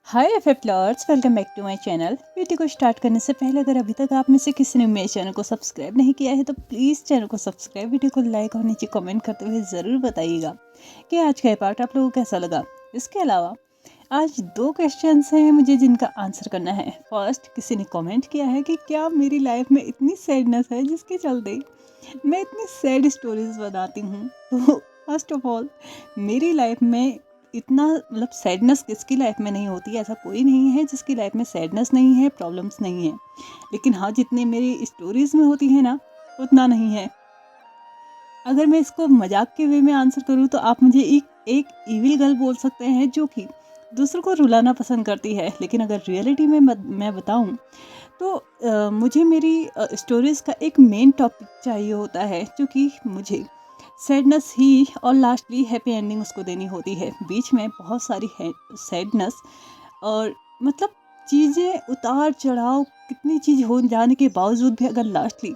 Hi FF lovers, welcome back to my channel. Video को start करने से पहले अगर अभी तक आप में से किसी ने मेरे चैनल को सब्सक्राइब नहीं किया है तो प्लीज़ चैनल को सब्सक्राइब, वीडियो को लाइक और नीचे कमेंट करते हुए ज़रूर बताइएगा कि आज का ये पार्ट आप लोगों को कैसा लगा। इसके अलावा आज दो क्वेश्चंस हैं मुझे जिनका आंसर करना है। फर्स्ट, किसी ने कमेंट किया है कि क्या मेरी लाइफ में इतनी सैडनेस है जिसके चलते मैं इतनी सैड स्टोरीज बनाती हूँ। तो फर्स्ट ऑफ ऑल, मेरी लाइफ में इतना सैडनेस किसकी लाइफ में नहीं होती है? ऐसा कोई नहीं है जिसकी लाइफ में सैडनेस नहीं है, प्रॉब्लम्स नहीं है। लेकिन हाँ, जितनी मेरी स्टोरीज़ में होती है ना, उतना नहीं है। अगर मैं इसको मजाक के वे में आंसर करूँ तो आप मुझे एक इविल गर्ल बोल सकते हैं जो कि दूसरों को रुलाना पसंद करती है। लेकिन अगर रियलिटी में मैं बताऊँ तो मुझे मेरी स्टोरीज़ का एक मेन टॉपिक चाहिए होता है, जो कि मुझे सैडनेस ही और लास्टली हैप्पी एंडिंग उसको देनी होती है। बीच में बहुत सारी सैडनेस और चीज़ें उतार चढ़ाव कितनी चीज़ हो जाने के बावजूद भी अगर लास्टली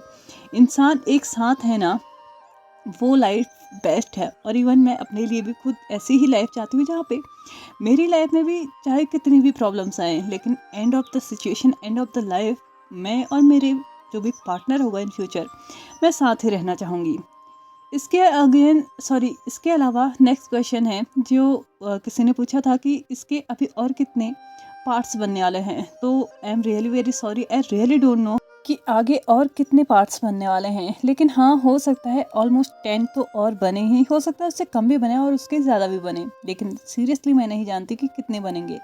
इंसान एक साथ है ना, वो लाइफ बेस्ट है। और इवन मैं अपने लिए भी खुद ऐसी ही लाइफ चाहती हूँ जहाँ पे मेरी लाइफ में भी चाहे कितनी भी प्रॉब्लम्स आए, लेकिन end of the situation, end of the life, मैं और मेरे जो भी पार्टनर होगा इन फ्यूचर, मैं साथ ही रहना चाहूँगी। इसके अलावा नेक्स्ट क्वेश्चन है जो किसी ने पूछा था कि इसके अभी और कितने पार्ट्स बनने वाले हैं। तो I am really very sorry, I really don't know कि आगे और कितने पार्ट्स बनने वाले हैं। लेकिन हाँ, हो सकता है ऑलमोस्ट 10 तो और बने ही, हो सकता है उससे कम भी बने और उसके ज़्यादा भी बने, लेकिन सीरियसली मैं नहीं जानती कि कितने बनेंगे।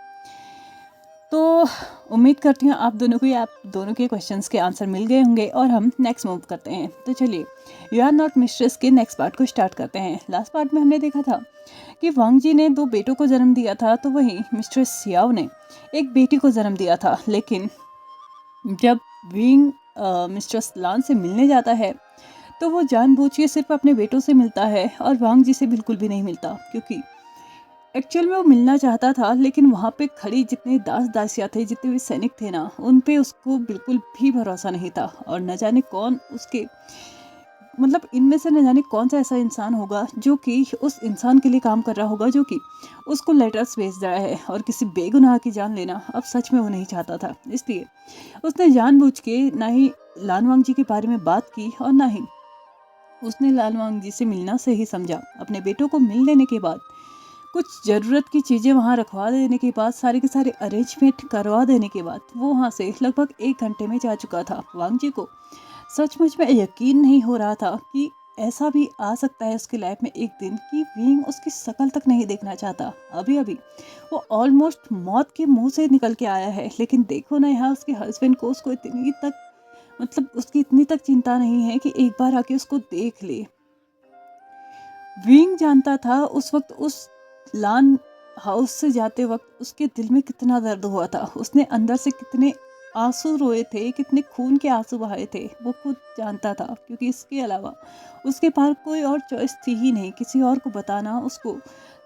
तो उम्मीद करती हूँ आप दोनों के क्वेश्चंस के आंसर मिल गए होंगे और हम नेक्स्ट मूव करते हैं। तो चलिए, यू आर नॉट मिस्ट्रेस के नेक्स्ट पार्ट को स्टार्ट करते हैं। लास्ट पार्ट में हमने देखा था कि वांग जी ने 2 बेटों को जन्म दिया था, तो वहीं मिस्टर सियाओ ने एक बेटी को जन्म दिया था। लेकिन जब विंग मिस्टर लान से मिलने जाता है तो वो जानबूझ के सिर्फ अपने बेटों से मिलता है और वांग जी से बिल्कुल भी नहीं मिलता, क्योंकि एक्चुअल में वो मिलना चाहता था। लेकिन वहाँ पे खड़ी जितने दास दासियाँ थे, जितने भी सैनिक थे ना, उन पे उसको बिल्कुल भी भरोसा नहीं था। और न जाने कौन उसके इनमें से न जाने कौन सा ऐसा इंसान होगा जो कि उस इंसान के लिए काम कर रहा होगा, जो कि उसको लेटर्स भेज रहा है। और किसी बेगुनाह की जान लेना अब सच में वो नहीं चाहता था। इसलिए उसने जानबूझ के ना ही लानवांग जी के बारे में बात की और ना ही उसने लानवांग जी से मिलना सही समझा। अपने बेटों को मिल लेने के बाद, कुछ ज़रूरत की चीज़ें वहाँ रखवा देने के बाद, सारे के सारे अरेंजमेंट करवा देने के बाद वो वहाँ से लगभग 1 घंटे में जा चुका था। वांग जी को सचमुच में यकीन नहीं हो रहा था कि ऐसा भी आ सकता है उसकी लाइफ में एक दिन कि विंग उसकी शक्ल तक नहीं देखना चाहता। अभी अभी वो ऑलमोस्ट मौत के मुंह से निकल के आया है, लेकिन देखो ना, यहाँ उसके हस्बैंड को उसको उसकी इतनी तक चिंता नहीं है कि एक बार आके उसको देख ले। विंग जानता था उस वक्त उस लान हाउस से जाते वक्त उसके दिल में कितना दर्द हुआ था। उसने अंदर से कितने आंसू रोए थे, कितने खून के आंसू बहाए थे, वो खुद जानता था। क्योंकि इसके अलावा उसके पास कोई और चॉइस थी ही नहीं। किसी और को बताना उसको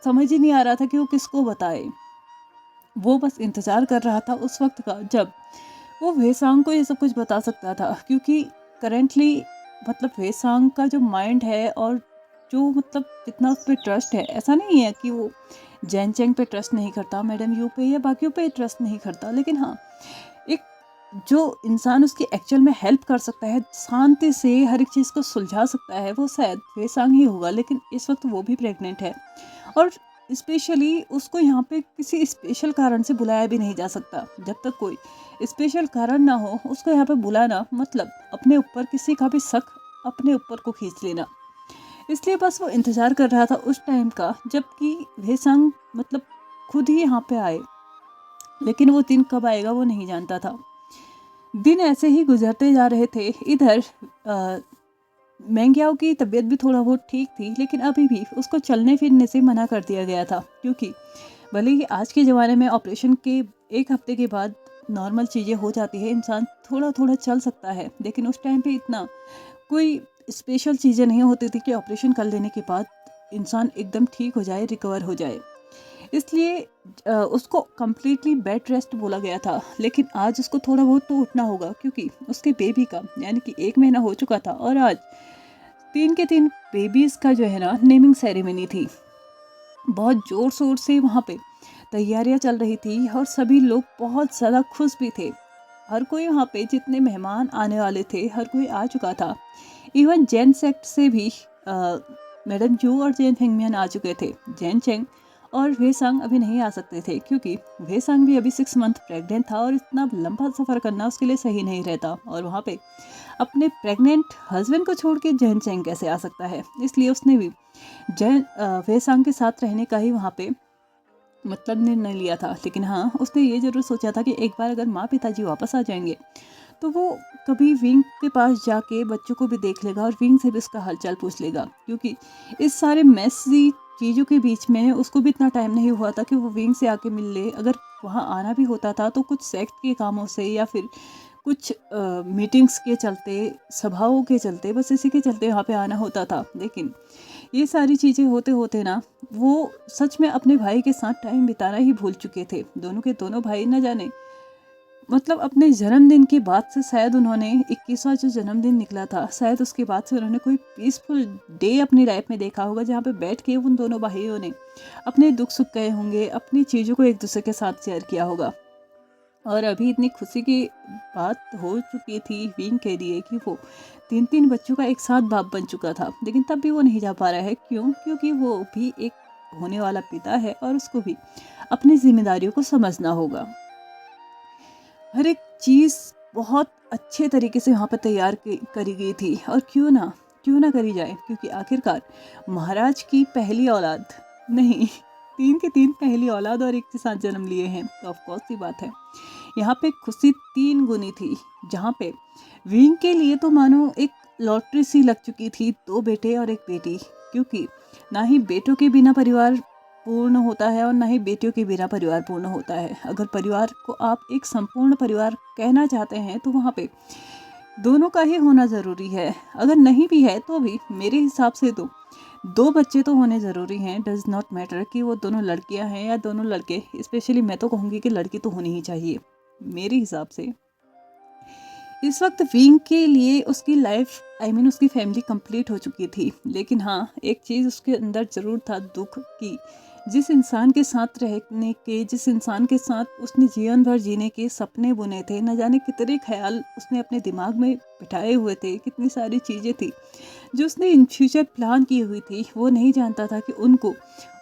समझ ही नहीं आ रहा था कि वो किसको बताए। वो बस इंतज़ार कर रहा था उस वक्त का जब वो वेसांग को ये सब कुछ बता सकता था। क्योंकि करेंटली वेसांग का जो माइंड है और जो जितना उस पर ट्रस्ट है, ऐसा नहीं है कि वो जैन चेंग पे ट्रस्ट नहीं करता, मैडम यू पे या बाकियों पे ट्रस्ट नहीं करता। लेकिन हाँ, एक जो इंसान उसकी एक्चुअल में हेल्प कर सकता है, शांति से हर एक चीज़ को सुलझा सकता है, वो शायद वेसांग ही होगा। लेकिन इस वक्त वो भी प्रेग्नेंट है और स्पेशली उसको यहाँ पे किसी स्पेशल कारण से बुलाया भी नहीं जा सकता। जब तक कोई स्पेशल कारण ना हो, उसको यहाँ पे बुलाना अपने ऊपर किसी का भी शक अपने ऊपर को खींच लेना। इसलिए बस वो इंतज़ार कर रहा था उस टाइम का जबकि वेसांग खुद ही यहाँ पे आए। लेकिन वो दिन कब आएगा वो नहीं जानता था। दिन ऐसे ही गुजरते जा रहे थे। इधर मैंग्याओ की तबीयत भी थोड़ा बहुत ठीक थी, लेकिन अभी भी उसको चलने फिरने से मना कर दिया गया था। क्योंकि भले ही आज के ज़माने में ऑपरेशन के 1 हफ्ते के बाद नॉर्मल चीज़ें हो जाती है, इंसान थोड़ा थोड़ा चल सकता है, लेकिन उस टाइम पे इतना कोई स्पेशल चीज़ें नहीं होती थी कि ऑपरेशन कर लेने के बाद इंसान एकदम ठीक हो जाए, रिकवर हो जाए। इसलिए उसको कम्प्लीटली बेड रेस्ट बोला गया था। लेकिन आज उसको थोड़ा बहुत तो उठना होगा, क्योंकि उसके बेबी का यानी कि 1 महीना हो चुका था और आज 3 के 3 बेबीज़ का जो है ना नेमिंग सेरेमनी थी। बहुत ज़ोर शोर से वहाँ पे तैयारियां चल रही थी और सभी लोग बहुत ज़्यादा खुश भी थे। हर कोई वहाँ पे, जितने मेहमान आने वाले थे हर कोई आ चुका था। इवन जैन सेक्ट से भी मैडम जू और जैन फेंगमियन आ चुके थे। जैन चेंग और वे संग अभी नहीं आ सकते थे क्योंकि वे संग भी अभी 6 मंथ प्रेग्नेंट था और इतना लंबा सफ़र करना उसके लिए सही नहीं रहता। और वहाँ पे अपने प्रेग्नेंट हस्बैंड को छोड़ के जैन चेंग कैसे आ सकता है, इसलिए उसने भी जैन वे संग के साथ रहने का ही वहाँ पे मतलब निर्णय लिया था। लेकिन हाँ, उसने ये जरूर सोचा था कि एक बार अगर माँ पिताजी वापस आ जाएंगे तो वो कभी विंग के पास जाके बच्चों को भी देख लेगा और विंग से भी उसका हालचाल पूछ लेगा, क्योंकि इस सारे मैसी चीज़ों के बीच में उसको भी इतना टाइम नहीं हुआ था कि वो विंग से आके मिल ले। अगर वहाँ आना भी होता था तो कुछ सेक्ट के कामों से या फिर कुछ मीटिंग्स के चलते, सभाओं के चलते, बस इसी के चलते वहाँ पे आना होता था। लेकिन ये सारी चीज़ें होते होते ना वो सच में अपने भाई के साथ टाइम बिताना ही भूल चुके थे। दोनों के दोनों भाई न जाने मतलब अपने जन्मदिन के बाद से शायद उन्होंने 21वां जो जन्मदिन निकला था, शायद उसके बाद से उन्होंने कोई पीसफुल डे अपनी लाइफ में देखा होगा जहाँ पे बैठ के उन दोनों भाइयों ने अपने दुख सुख गए होंगे, अपनी चीज़ों को एक दूसरे के साथ शेयर किया होगा। और अभी इतनी खुशी की बात हो चुकी थी विंग के लिए कि वो 3 बच्चों का एक साथ बाप बन चुका था, लेकिन तब भी वो नहीं जा पा रहा है। क्यों? क्योंकि वो भी एक होने वाला पिता है और उसको भी अपनी जिम्मेदारियों को समझना होगा। हर एक चीज़ बहुत अच्छे तरीके से वहाँ पर तैयार करी गई थी। और क्यों ना करी जाए, क्योंकि आखिरकार महाराज की पहली औलाद नहीं, 3 के 3 पहली औलाद और एक के साथ जन्म लिए हैं, तो ऑफकोर्स की बात है यहाँ पे खुशी 3 गुनी थी। जहाँ पे विंग के लिए तो मानो एक लॉटरी सी लग चुकी थी, 2 बेटे और 1 बेटी, क्योंकि ना ही बेटों के बिना परिवार पूर्ण होता है और ना ही बेटियों के बिना परिवार पूर्ण होता है। अगर परिवार को आप एक संपूर्ण परिवार कहना चाहते हैं तो वहाँ पे दोनों का ही होना ज़रूरी है। अगर नहीं भी है तो भी मेरे हिसाब से तो 2 बच्चे तो होने ज़रूरी हैं। डज नॉट मैटर कि वो दोनों लड़कियां हैं या दोनों लड़के। स्पेशली मैं तो कहूँगी कि लड़की तो होनी ही चाहिए मेरे हिसाब से। इस वक्त विंग के लिए उसकी लाइफ उसकी फैमिली कंप्लीट हो चुकी थी। लेकिन हाँ, एक चीज़ उसके अंदर ज़रूर था, दुख की। जिस इंसान के साथ रहने के, जिस इंसान के साथ उसने जीवन भर जीने के सपने बुने थे, न जाने कितने ख्याल उसने अपने दिमाग में बिठाए हुए थे, कितनी सारी चीज़ें थी जो उसने इन फ्यूचर प्लान की हुई थी, वो नहीं जानता था कि उनको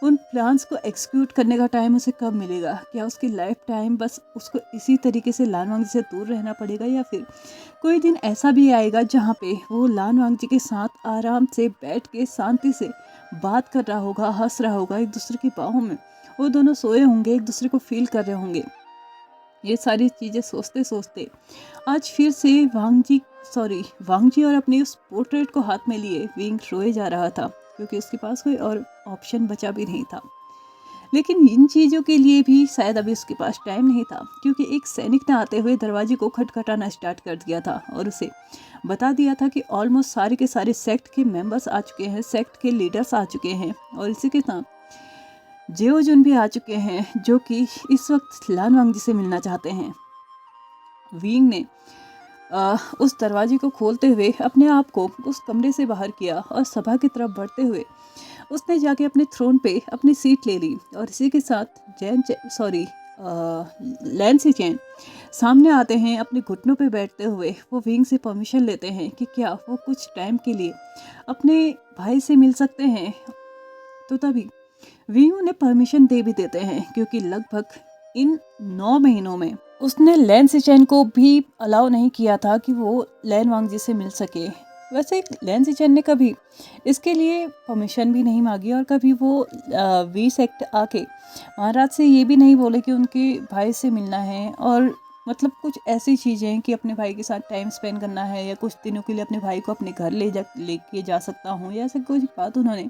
उन प्लान्स को एग्जीक्यूट करने का टाइम उसे कब मिलेगा। क्या उसकी लाइफ टाइम बस उसको इसी तरीके से लान वांग से दूर रहना पड़ेगा, या फिर कोई दिन ऐसा भी आएगा जहाँ पे वो लान वांग जी के साथ आराम से बैठ के शांति से बात कर रहा होगा, हंस रहा होगा, एक दूसरे की बाहों में वो दोनों सोए होंगे, एक दूसरे को फील कर रहे होंगे। ये सारी चीज़ें सोचते सोचते आज फिर से वांग जी और अपने उस पोर्ट्रेट को हाथ में लिए विंग रोए जा रहा था, क्योंकि उसके पास कोई और ऑप्शन बचा भी नहीं था। लेकिन इन चीज़ों के लिए भी शायद अभी उसके पास टाइम नहीं था, क्योंकि एक सैनिक ने आते हुए दरवाजे को खटखटाना स्टार्ट कर दिया था और उसे बता दिया था कि ऑलमोस्ट सारे के सारे सेक्ट के मेंबर्स आ चुके हैं, सेक्ट के लीडर्स आ चुके हैं और इसी के साथ जेओ जुन भी आ चुके हैं, जो कि इस वक्त लान वांग जी से मिलना चाहते हैं। विंग ने उस दरवाजे को खोलते हुए अपने आप को उस कमरे से बाहर किया और सभा की तरफ बढ़ते हुए उसने जाके अपने थ्रोन पे अपनी सीट ले ली। और इसी के साथ लैन सी चैन सामने आते हैं, अपने घुटनों पे बैठते हुए वो विंग से परमिशन लेते हैं कि क्या वो कुछ टाइम के लिए अपने भाई से मिल सकते हैं। तो तभी विंग उन्हें परमिशन दे भी देते हैं, क्योंकि लगभग इन 9 महीनों में उसने लैन सी चैन को भी अलाउ नहीं किया था कि वो लैन वांग जी से मिल सके। वैसे लैन सी चैन ने कभी इसके लिए परमिशन भी नहीं मांगी और कभी वो वी सेक्ट आके महाराज से ये भी नहीं बोले कि उनके भाई से मिलना है, और मतलब कुछ ऐसी चीज़ें कि अपने भाई के साथ टाइम स्पेंड करना है या कुछ दिनों के लिए अपने भाई को अपने घर लेके जा सकता हूँ, या ऐसा कुछ बात उन्होंने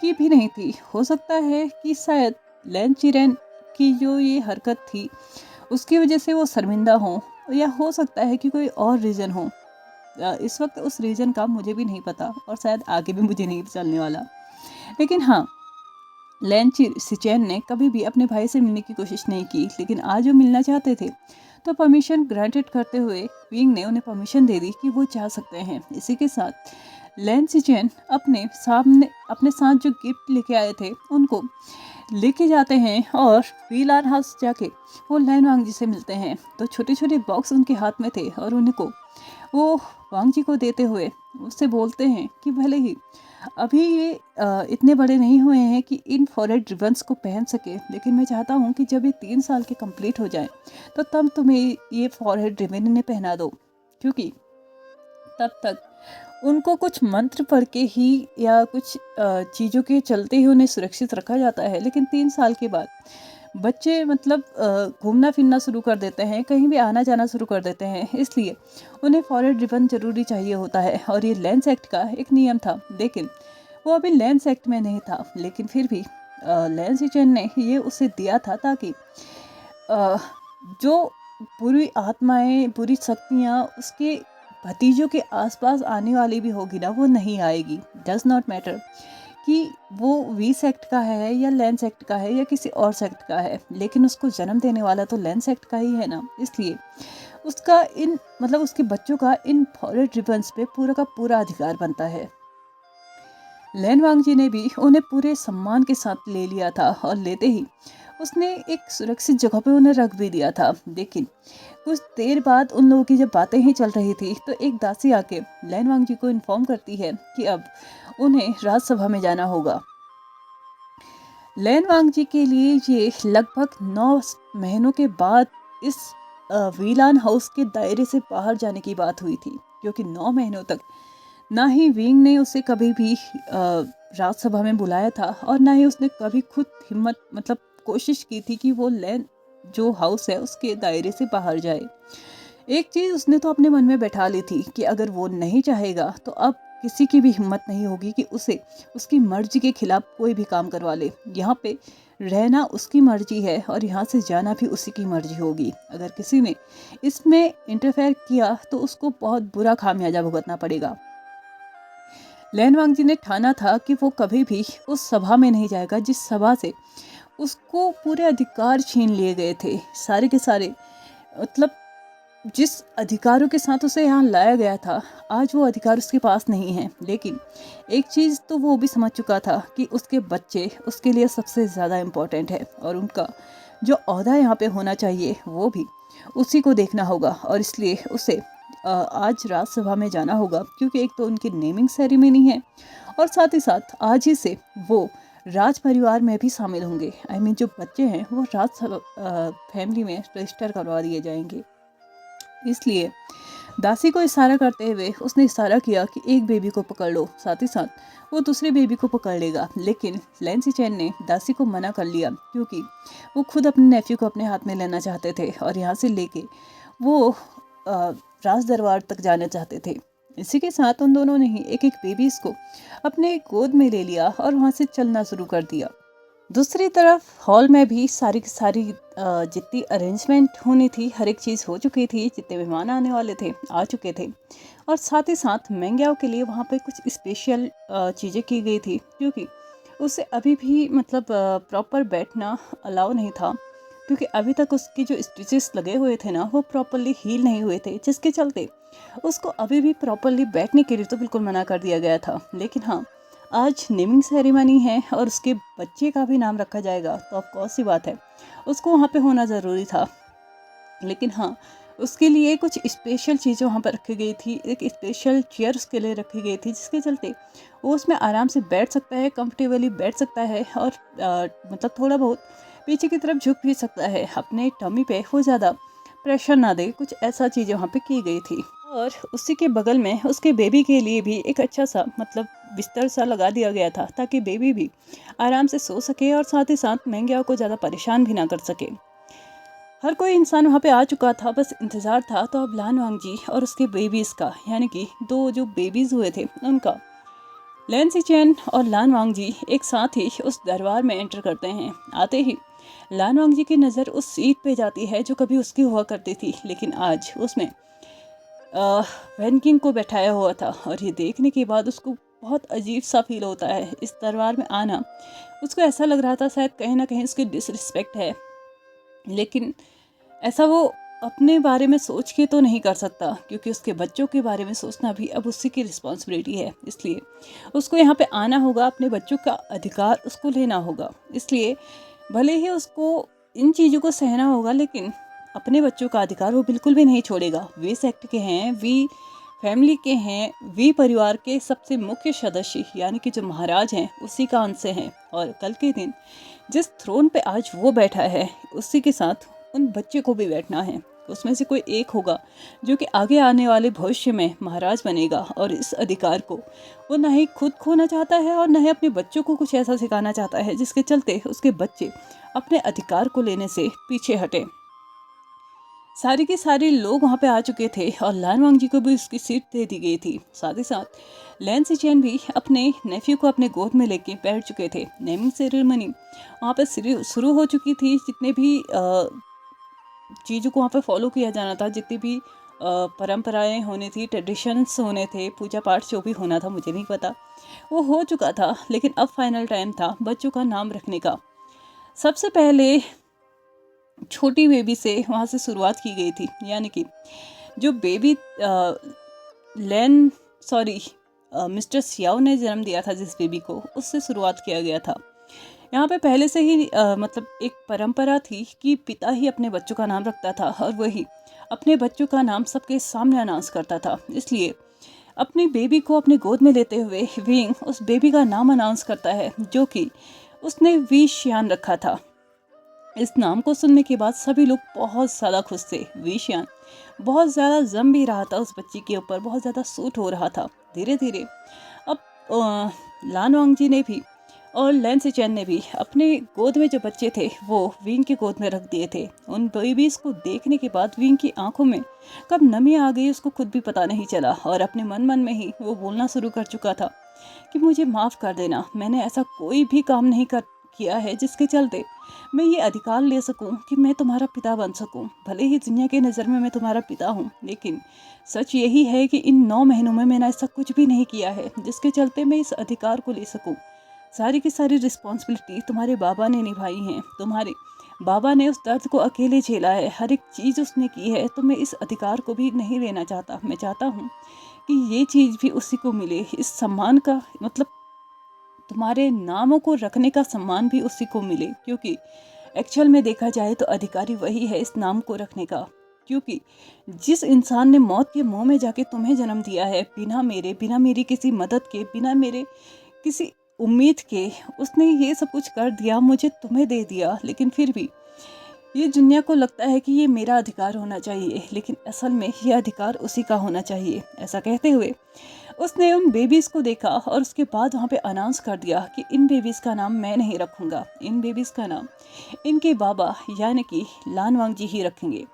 की भी नहीं थी। हो सकता है कि शायद लैन चिरेन की जो ये हरकत थी उसकी वजह से वो शर्मिंदा हो, या हो सकता है कि कोई और रीज़न हो। इस वक्त उस रीज़न का मुझे भी नहीं पता और शायद आगे भी मुझे नहीं चलने वाला। लेकिन हाँ, लैन सिचैन ने कभी भी अपने भाई से मिलने की कोशिश नहीं की, लेकिन आज वो मिलना चाहते थे तो परमिशन ग्रांटेड करते हुए विंग ने उन्हें परमिशन दे दी कि वो जा सकते हैं। इसी के साथ लैन सिचैन अपने साथ जो गिफ्ट लेके आए थे उनको लेके जाते हैं और वीलान हाउस जाके वो लैन वांग जी से मिलते हैं। तो छोटे छोटे बॉक्स उनके हाथ में थे और उनको वो वांग जी को देते हुए उससे बोलते हैं कि भले ही अभी ये इतने बड़े नहीं हुए हैं कि इन फॉरेड रिबन्स को पहन सके, लेकिन मैं चाहता हूँ कि जब ये 3 साल के कंप्लीट हो जाएं तो तब तुम्हें ये फॉरेड रिबन इन्हें पहना दो, क्योंकि तब तक उनको कुछ मंत्र पढ़ के ही या कुछ चीज़ों के चलते ही उन्हें सुरक्षित रखा जाता है। लेकिन 3 साल के बाद बच्चे मतलब घूमना फिरना शुरू कर देते हैं, कहीं भी आना जाना शुरू कर देते हैं, इसलिए उन्हें फॉरेड रिबन ज़रूरी चाहिए होता है। और ये लैंस एक्ट का एक नियम था, लेकिन वो अभी लैंस एक्ट में नहीं था, लेकिन फिर भी लैंस चैन ने ये उसे दिया था ताकि जो बुरी आत्माएं, बुरी शक्तियाँ उसके भतीजों के आसपास आने वाली भी होगी ना, वो नहीं आएगी। डज नॉट मैटर कि वो वी सेक्ट का है या लैंस सेक्ट का है या किसी और सेक्ट का है, लेकिन उसको जन्म देने वाला तो लैंस सेक्ट का ही है ना। इसलिए उसका इन मतलब उसके बच्चों का इन फॉरेड रिबन्स पे पूरा का पूरा अधिकार बनता है। लैन वांग जी ने भी उन्हें पूरे सम्मान के साथ ले लिया था और लेते ही उसने एक सुरक्षित जगह पे उन्हें रख भी दिया था। लेकिन कुछ देर बाद उन लोगों की जब बातें ही चल रही थी तो एक दासी आके लैन वांग जी को इन्फॉर्म करती है कि अब उन्हें राज्यसभा में जाना होगा। लैन वांग जी के लिए ये लगभग 9 महीनों के बाद इस वीलान हाउस के दायरे से बाहर जाने की बात हुई थी, क्योंकि 9 महीनों तक ना ही विंग ने उसे कभी भी राज्यसभा में बुलाया था और ना ही उसने कभी खुद हिम्मत मतलब कोशिश की थी कि वो लैन जो हाउस है उसके दायरे से बाहर जाए। एक चीज़ उसने तो अपने मन में बैठा ली थी कि अगर वो नहीं चाहेगा तो अब किसी की भी हिम्मत नहीं होगी कि उसे उसकी मर्जी के खिलाफ कोई भी काम करवा ले। यहाँ पे रहना उसकी मर्जी है और यहाँ से जाना भी उसी की मर्जी होगी। अगर किसी ने इसमें इंटरफेयर किया तो उसको बहुत बुरा खामियाजा भुगतना पड़ेगा। लैन वांग जी ने ठाना था कि वो कभी भी उस सभा में नहीं जाएगा जिस सभा से उसको पूरे अधिकार छीन लिए गए थे, सारे के सारे। मतलब जिस अधिकारों के साथ उसे यहाँ लाया गया था, आज वो अधिकार उसके पास नहीं है। लेकिन एक चीज़ तो वो भी समझ चुका था कि उसके बच्चे उसके लिए सबसे ज़्यादा इम्पोर्टेंट है और उनका जो ओहदा यहाँ पे होना चाहिए वो भी उसी को देखना होगा। और इसलिए उसे आज राज्यसभा में जाना होगा, क्योंकि एक तो उनकी नेमिंग सेरेमनी है और साथ ही साथ आज ही से वो राज परिवार में भी शामिल होंगे। आई मीन जो बच्चे हैं वो राज फैमिली में रजिस्टर करवा दिए जाएंगे। इसलिए दासी को इशारा करते हुए उसने इशारा किया कि एक बेबी को पकड़ लो, साथ ही साथ वो दूसरे बेबी को पकड़ लेगा। लेकिन लैन चैन ने दासी को मना कर लिया, क्योंकि वो खुद अपने नेफ्यू को अपने हाथ में लेना चाहते थे और यहाँ से लेके वो राज दरबार तक जाना चाहते थे। इसी के साथ उन दोनों ने ही एक एक बेबीज को अपने गोद में ले लिया और वहाँ से चलना शुरू कर दिया। दूसरी तरफ हॉल में भी सारी की सारी जितनी अरेंजमेंट होनी थी हर एक चीज़ हो चुकी थी, जितने मेहमान आने वाले थे आ चुके थे और साथ ही साथ मेंग्याओ के लिए वहाँ पे कुछ स्पेशल चीज़ें की गई थी, क्योंकि उसे अभी भी मतलब प्रॉपर बैठना अलाउ नहीं था, क्योंकि अभी तक उसके जो स्टिचेस लगे हुए थे ना वो प्रॉपरली हील नहीं हुए थे, जिसके चलते उसको अभी भी प्रॉपरली बैठने के लिए तो बिल्कुल मना कर दिया गया था। लेकिन हाँ, आज नेमिंग सेरेमनी है और उसके बच्चे का भी नाम रखा जाएगा, तो ऑफ कोर्स सी बात है उसको वहाँ पे होना ज़रूरी था। लेकिन हाँ, उसके लिए कुछ स्पेशल चीज़ें वहाँ पर रखी गई थी, एक स्पेशल चेयर उसके लिए रखी गई थी, जिसके चलते वो उसमें आराम से बैठ सकता है, कंफर्टेबली बैठ सकता है और मतलब थोड़ा बहुत पीछे की तरफ झुक भी सकता है, अपने टमी पे वो ज़्यादा प्रेशर ना दे। कुछ ऐसा चीज़ें वहाँ पे की गई थी। और उसी के बगल में उसके बेबी के लिए भी एक अच्छा सा मतलब बिस्तर सा लगा दिया गया था, ताकि बेबी भी आराम से सो सके और साथ ही साथ मेंग्याओ को ज़्यादा परेशान भी ना कर सके। हर कोई इंसान वहाँ पे आ चुका था, बस इंतज़ार था। तो अब लान वांग जी और उसके बेबीज़ का, यानी कि 2 जो बेबीज़ हुए थे उनका, लैन सिचेन और लान वांग जी एक साथ ही उस दरबार में एंटर करते हैं। आते ही लान वांग जी की नज़र उस सीट पे जाती है जो कभी उसकी हुआ करती थी, लेकिन आज उसमें वैन किंग को बैठाया हुआ था। और ये देखने के बाद उसको बहुत अजीब सा फील होता है इस दरबार में आना। उसको ऐसा लग रहा था शायद कहीं ना कहीं उसकी डिसरिस्पेक्ट है, लेकिन ऐसा वो अपने बारे में सोच के तो नहीं कर सकता, क्योंकि उसके बच्चों के बारे में सोचना भी अब उसी की रिस्पॉन्सिबिलिटी है। इसलिए उसको यहाँ पे आना होगा, अपने बच्चों का अधिकार उसको लेना होगा। इसलिए भले ही उसको इन चीज़ों को सहना होगा, लेकिन अपने बच्चों का अधिकार वो बिल्कुल भी नहीं छोड़ेगा। वे सेक्ट के हैं, वी फैमिली के हैं, वी परिवार के सबसे मुख्य सदस्य यानी कि जो महाराज हैं उसी का अंश हैं। और कल के दिन जिस थ्रोन पे आज वो बैठा है, उसी के साथ उन बच्चे को भी बैठना है। उसमें से कोई एक होगा जो कि आगे आने वाले भविष्य में महाराज बनेगा। और इस अधिकार को वो ना ही खुद खोना चाहता है और ना ही अपने बच्चों को कुछ ऐसा सिखाना चाहता है जिसके चलते उसके बच्चे अपने अधिकार को लेने से पीछे हटे। सारे के सारे लोग वहाँ पे आ चुके थे और लान वांग जी को भी उसकी सीट दे दी गई थी। साथ ही साथ लैन सिचेन भी अपने नेफ्यू को अपने गोद में लेके बैठ चुके थे। नेमिंग सेरेमनी वहाँ पे शुरू हो चुकी थी। जितने भी चीज़ों को वहाँ पे फॉलो किया जाना था, जितनी भी परंपराएं होनी थी, ट्रेडिशंस होने थे, पूजा पाठ जो भी होना था, मुझे नहीं पता, वो हो चुका था। लेकिन अब फाइनल टाइम था बच्चों का नाम रखने का। सबसे पहले छोटी बेबी से वहाँ से शुरुआत की गई थी, यानी कि जो बेबी मिस्टर सियाओ ने जन्म दिया था जिस बेबी को, उससे शुरुआत किया गया था। यहाँ पे पहले से ही मतलब एक परंपरा थी कि पिता ही अपने बच्चों का नाम रखता था और वही अपने बच्चों का नाम सबके सामने अनाउंस करता था। इसलिए अपनी बेबी को अपने गोद में लेते हुए विंग उस बेबी का नाम अनाउंस करता है, जो कि उसने वी शियान रखा था। इस नाम को सुनने के बाद सभी लोग बहुत ज़्यादा खुश थे। वी शियान बहुत ज़्यादा जम भी रहा था, उस बच्ची के ऊपर बहुत ज़्यादा सूट हो रहा था। धीरे धीरे अब लान वांग जी ने भी और लैन सिचेन ने भी अपने गोद में जो बच्चे थे वो विंग के गोद में रख दिए थे। उन बेबीज़ को देखने के बाद विंग की आंखों में कब नमी आ गई उसको खुद भी पता नहीं चला, और अपने मन मन में ही वो बोलना शुरू कर चुका था कि मुझे माफ़ कर देना, मैंने ऐसा कोई भी काम नहीं किया है जिसके चलते मैं ये अधिकार ले सकूं कि मैं तुम्हारा पिता बन सकूं। भले ही दुनिया के नज़र में मैं तुम्हारा पिता हूं, लेकिन सच यही है कि इन 9 महीनों में मैंने ऐसा कुछ भी नहीं किया है जिसके चलते मैं इस अधिकार को ले सकूं। सारी की सारी रिस्पॉन्सिबिलिटी तुम्हारे बाबा ने निभाई हैं। तुम्हारे बाबा ने उस दर्द को अकेले झेला है, हर एक चीज़ उसने की है। तो मैं इस अधिकार को भी नहीं लेना चाहता। मैं चाहता हूँ कि ये चीज़ भी उसी को मिले, इस सम्मान का मतलब तुम्हारे नामों को रखने का सम्मान भी उसी को मिले, क्योंकि एक्चुअल में देखा जाए तो अधिकारी वही है इस नाम को रखने का। क्योंकि जिस इंसान ने मौत के मुंह में जाके तुम्हें जन्म दिया है, बिना मेरी किसी मदद के, बिना मेरे किसी उम्मीद के, उसने ये सब कुछ कर दिया, मुझे तुम्हें दे दिया। लेकिन फिर भी ये दुनिया को लगता है कि ये मेरा अधिकार होना चाहिए, लेकिन असल में ये अधिकार उसी का होना चाहिए। ऐसा कहते हुए उसने उन बेबीज़ को देखा और उसके बाद वहाँ पे अनाउंस कर दिया कि इन बेबीज़ का नाम मैं नहीं रखूँगा, इन बेबीज़ का नाम इनके बाबा यानी कि लान वांग जी ही रखेंगे।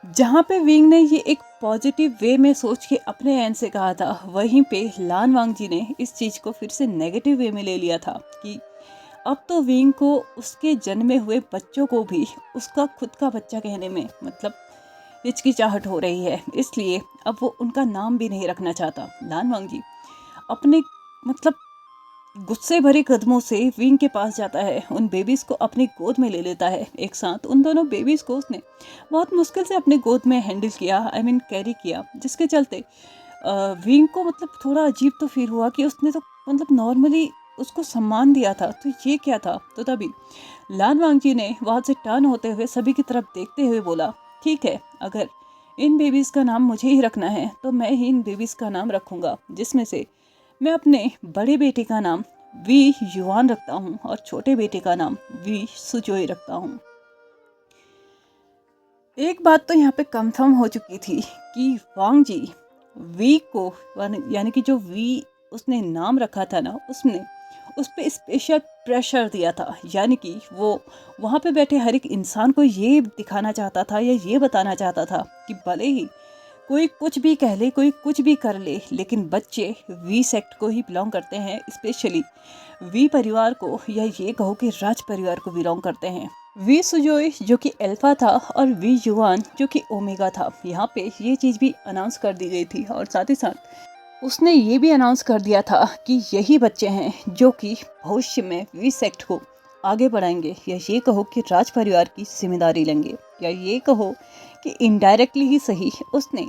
जहाँ पे विंग ने ये एक पॉजिटिव वे में सोच के अपने एंड से कहा था, वहीं पे लान वांग जी ने इस चीज़ को फिर से नेगेटिव वे में ले लिया था कि अब तो विंग को उसके जन्मे हुए बच्चों को भी उसका खुद का बच्चा कहने में मतलब हिचकिचाहट हो रही है। इसलिए अब वो उनका नाम भी नहीं रखना चाहता। लान वांग जी अपने मतलब गुस्से भरे कदमों से विंग के पास जाता है, उन बेबीज़ को अपनी गोद में ले लेता है। एक साथ उन दोनों बेबीज़ को उसने बहुत मुश्किल से अपने गोद में हैंडल किया, कैरी किया, जिसके चलते विंग को मतलब थोड़ा अजीब तो फील हुआ कि उसने तो मतलब नॉर्मली उसको सम्मान दिया था, तो ये क्या था। तो तभी लान वांग जी ने वहाँ से टर्न होते हुए सभी की तरफ देखते हुए बोला, ठीक है, अगर इन बेबीज़ का नाम मुझे ही रखना है तो मैं ही इन बेबीज़ का नाम रखूँगा, जिसमें से मैं अपने बड़े बेटे का नाम वी युआन रखता हूँ और छोटे बेटे का नाम वी सुजोई रखता हूँ। एक बात तो यहाँ पे कंफर्म हो चुकी थी कि वांग जी वी को यानी कि जो वी उसने नाम रखा था ना, उसने उस पर स्पेशल प्रेशर दिया था। यानी कि वो वहाँ पे बैठे हर एक इंसान को ये दिखाना चाहता था या ये बताना चाहता था कि भले ही कोई कुछ भी कह ले, कोई कुछ भी कर ले, लेकिन बच्चे वी सेक्ट को ही बिलोंग करते हैं, स्पेशली वी परिवार को, या ये कहो कि राज परिवार को बिलोंग करते हैं। वी सुजोई जो कि अल्फा था और वी युआन जो कि ओमेगा था। यहाँ पे ये चीज़ भी अनाउंस कर दी गई थी और साथ ही साथ उसने ये भी अनाउंस कर दिया था कि यही बच्चे हैं जो कि भविष्य में वी सेक्ट को आगे बढ़ाएंगे, या ये कहो कि राज परिवार की जिम्मेदारी लेंगे, या ये कहो कि इनडायरेक्टली ही सही उसने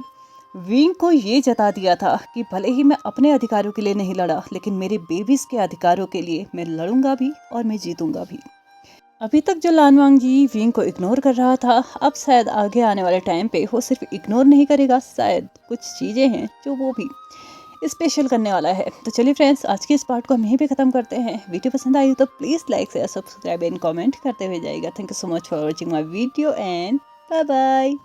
विंग को ये जता दिया था कि भले ही मैं अपने अधिकारों के लिए नहीं लड़ा, लेकिन मेरे बेबीज के अधिकारों के लिए मैं लड़ूंगा भी और मैं जीतूंगा भी। अभी तक जो लानवांग जी विंग को इग्नोर कर रहा था, अब शायद आगे आने वाले टाइम पे वो सिर्फ इग्नोर नहीं करेगा, शायद कुछ चीज़ें हैं जो वो भी स्पेशल करने वाला है। तो चलिए फ्रेंड्स, आज के इस पार्ट को हम यहीं पे ख़त्म करते हैं। वीडियो पसंद आई तो please like share subscribe and comment करते हुए जाएगा। Thank you so much for watching my video and bye bye.